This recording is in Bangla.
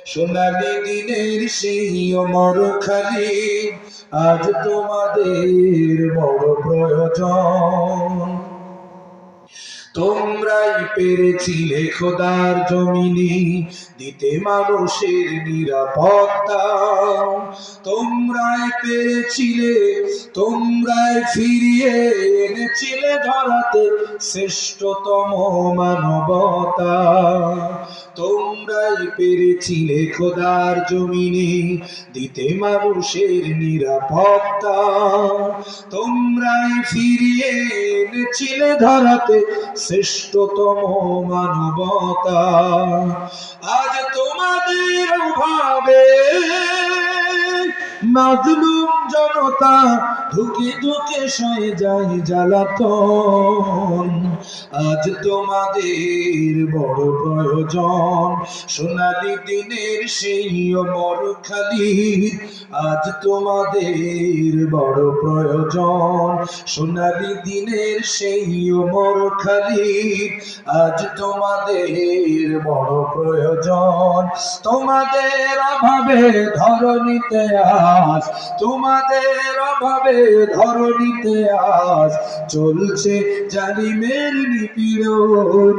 সোনালি দিনের সেই অমর খালি, আজ তোমাদের বড় প্রয়োজন। তোমরাই পেরেছিলে খোদার জমিনে দিতে মানুষের নিরাপত্তা। তোমরাই পেরেছিলে, তোমরাই ফিরিয়ে এনেছিলে ধরাতে শ্রেষ্ঠতম মানবতা। তোমরাই পেরেছিলে খোদার জমিনে দিতে মানুষের নিরাপত্তা। তোমরাই ফিরিয়ে এনেছিলে ধরাতে শ্রেষ্ঠতম মানবতা। আজ তোমাদের অভাবে মাজলুম জনতা ধুকে ধুকে সয়ে যায় জ্বালাতন। আজ তোমাদের বড় প্রয়োজন সোনালি দিনের সেই অমর খালি, আজ তোমাদের বড় প্রয়োজন সোনালি দিনের সেই অমর খালি, আজ তোমাদের বড় প্রয়োজন। তোমাদের অভাবে ধরণীতে আজ, তোমাদের অভাবে ধরণীতে আজ চলছে জালিমের নিপীড়ন।